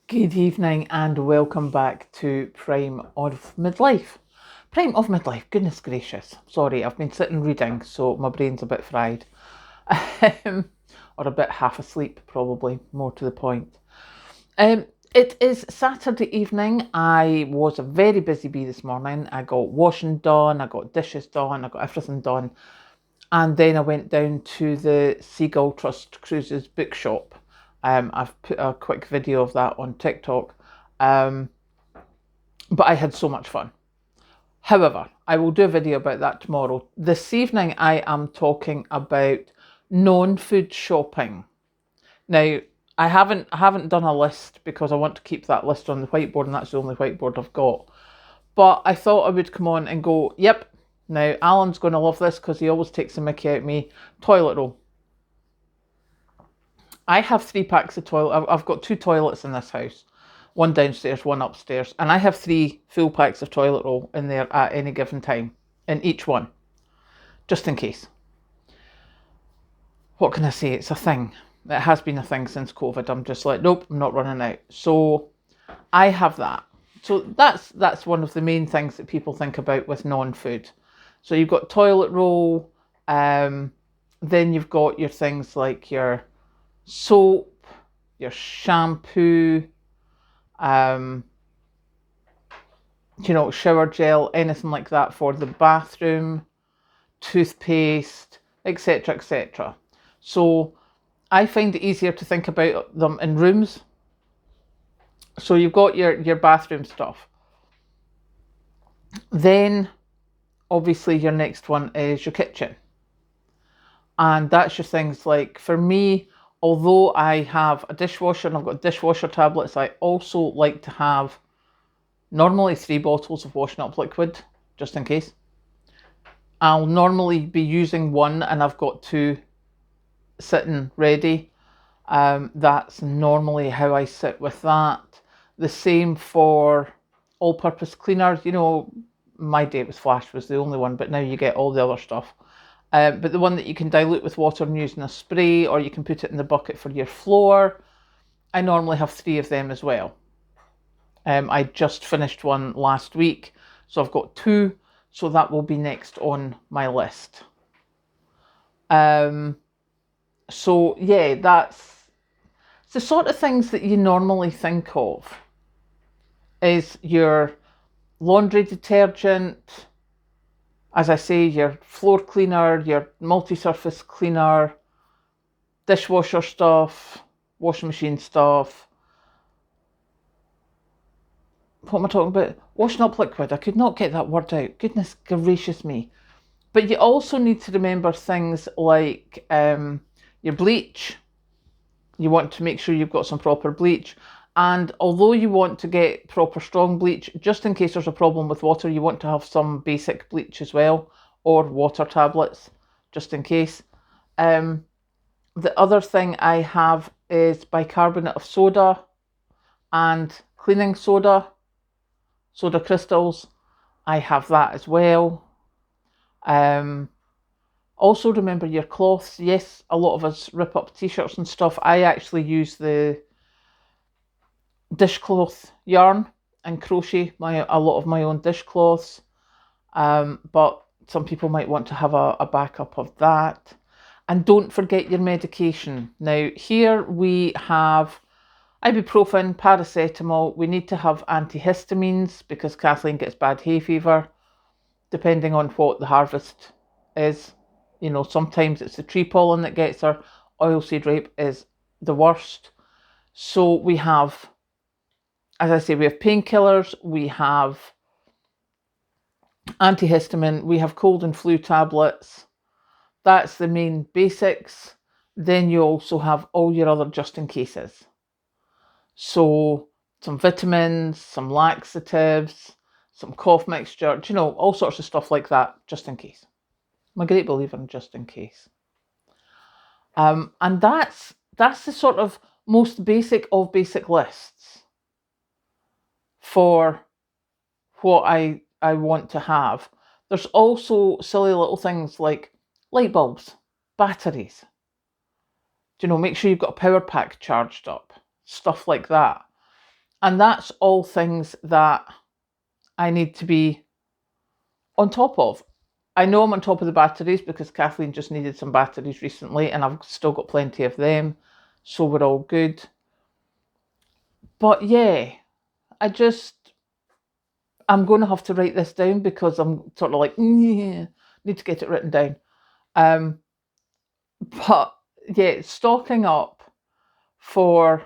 Good evening and welcome back to Prime of Midlife. Prime of Midlife, goodness gracious. Sorry, I've been sitting reading, so my brain's a bit fried. Or a bit half asleep, probably, more to the point. It is Saturday evening. I was a very busy bee this morning. I got washing done, I got dishes done, I got everything done. And then I went down to the Seagull Trust Cruises bookshop. I've put a quick video of that on TikTok. But I had so much fun. However, I will do a video about that tomorrow. This evening, I am talking about non-food shopping. Now, I haven't done a list because I want to keep that list on the whiteboard, and that's the only whiteboard I've got. But I thought I would come on and go, yep. Now, Alan's going to love this because he always takes the mickey out of me. Toilet roll. I have 3 packs of toilet. I've got 2 toilets in this house, one downstairs, one upstairs, and I have 3 full packs of toilet roll in there at any given time, in each one, just in case. What can I say? It's a thing. It has been a thing since COVID. I'm just like, nope, I'm not running out. So I have that. So that's one of the main things that people think about with non-food. So you've got toilet roll, then you've got your things like your soap, your shampoo, shower gel, anything like that for the bathroom, toothpaste, etc., etc. So I find it easier to think about them in rooms. So you've got your bathroom stuff. Then obviously your next one is your kitchen. And that's your things like, for me, although I have a dishwasher and I've got dishwasher tablets, I also like to have normally 3 bottles of washing up liquid, just in case. I'll normally be using one and I've got 2 sitting ready. That's normally how I sit with that. The same for all-purpose cleaners. My day with Flash was the only one, but now you get all the other stuff. But the one that you can dilute with water and use in a spray, or you can put it in the bucket for your floor. I normally have 3 of them as well. I just finished one last week, so I've got 2, so that will be next on my list. So yeah, that's the sort of things that you normally think of. Is your laundry detergent, as I say, your floor cleaner, your multi-surface cleaner, dishwasher stuff, washing machine stuff. What am I talking about? Washing up liquid. I could not get that word out. Goodness gracious me. But you also need to remember things like your bleach. You want to make sure you've got some proper bleach. And although you want to get proper strong bleach, just in case there's a problem with water, you want to have some basic bleach as well, or water tablets, just in case. The other thing I have is bicarbonate of soda and cleaning soda crystals. I have that as well. Also remember your cloths. Yes, a lot of us rip up t-shirts and stuff. I actually use the dishcloth yarn and crochet a lot of my own dishcloths, but some people might want to have a backup of that. And don't forget your medication. Now here we have ibuprofen, paracetamol. We need to have antihistamines because Kathleen gets bad hay fever, depending on what the harvest is. Sometimes it's the tree pollen that gets her. Oilseed rape is the worst. So we have, as I say, we have painkillers, we have antihistamine, we have cold and flu tablets. That's the main basics. Then you also have all your other just in cases. So some vitamins, some laxatives, some cough mixture, all sorts of stuff like that, just in case. I'm a great believer in just in case. And that's the sort of most basic of basic lists for what I want to have. There's also silly little things like light bulbs, batteries. Make sure you've got a power pack charged up, stuff like that. And that's all things that I need to be on top of. I know I'm on top of the batteries because Kathleen just needed some batteries recently and I've still got plenty of them. So we're all good. But yeah, I'm going to have to write this down because I'm sort of like, need to get it written down. But yeah, stocking up for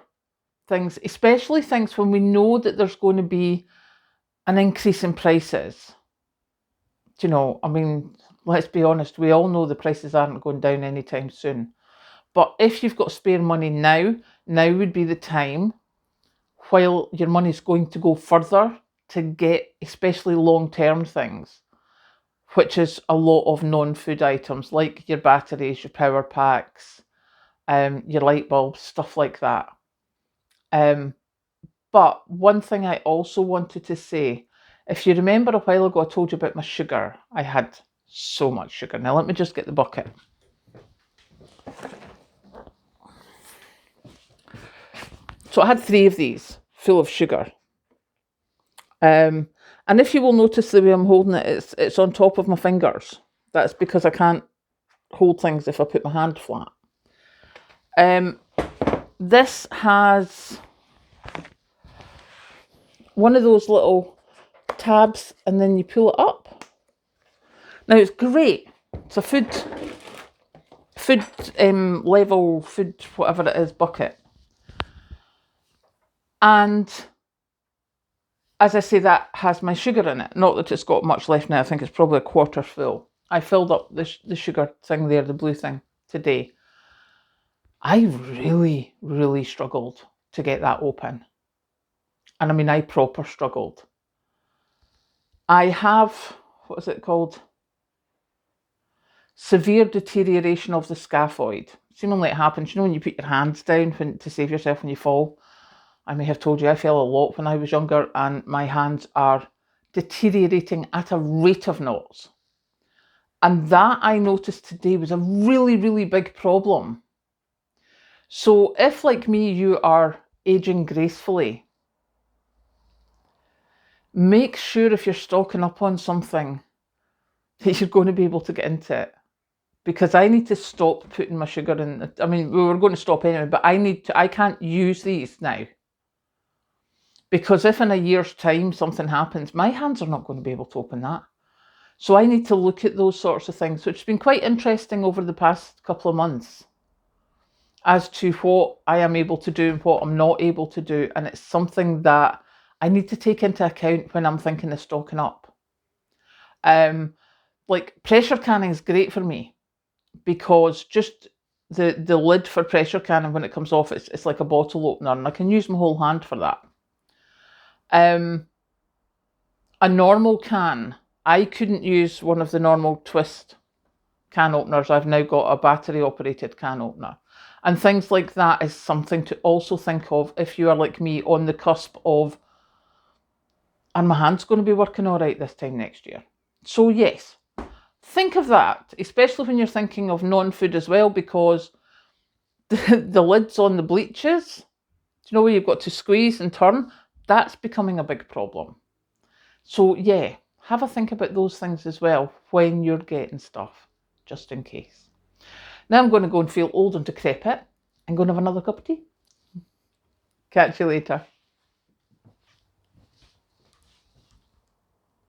things, especially things when we know that there's going to be an increase in prices. You know, I mean, let's be honest, we all know the prices aren't going down anytime soon. But if you've got spare money now would be the time while your money's going to go further to get especially long-term things, which is a lot of non-food items like your batteries, your power packs, your light bulbs, stuff like that. But one thing I also wanted to say, if you remember a while ago I told you about my sugar. I had so much sugar. Now let me just get the bucket. So I had 3 of these full of sugar. And if you will notice the way I'm holding it, it's on top of my fingers. That's because I can't hold things if I put my hand flat. This has one of those little tabs and then you pull it up. Now it's great. It's a food level, food whatever it is bucket. And as I say, that has my sugar in it. Not that it's got much left now. I think it's probably a quarter full. I filled up the sugar thing there, the blue thing, today. I really, really struggled to get that open. And I mean, I proper struggled. I have, what is it called? Severe deterioration of the scaphoid. Seemingly it happens, you know, when you put your hands down to save yourself when you fall. I may have told you I fell a lot when I was younger and my hands are deteriorating at a rate of knots. And that I noticed today was a really, really big problem. So if, like me, you are aging gracefully, make sure if you're stocking up on something that you're going to be able to get into it. Because I need to stop putting my sugar in. I mean, we were going to stop anyway, but I can't use these now. Because if in a year's time something happens, my hands are not going to be able to open that. So I need to look at those sorts of things, which has been quite interesting over the past couple of months as to what I am able to do and what I'm not able to do. And it's something that I need to take into account when I'm thinking of stocking up. Like pressure canning is great for me because just the lid for pressure canning, when it comes off, it's like a bottle opener and I can use my whole hand for that. A normal can, I couldn't use one of the normal twist can openers. I've now got a battery operated can opener. And things like that is something to also think of if you are like me on the cusp of, and my hand's going to be working all right this time next year. So yes, think of that, especially when you're thinking of non-food as well, because the lids on the bleaches, you know, where you've got to squeeze and turn, that's becoming a big problem. So yeah, have a think about those things as well when you're getting stuff, just in case. Now I'm going to go and feel old and decrepit. I'm going to have another cup of tea. Catch you later.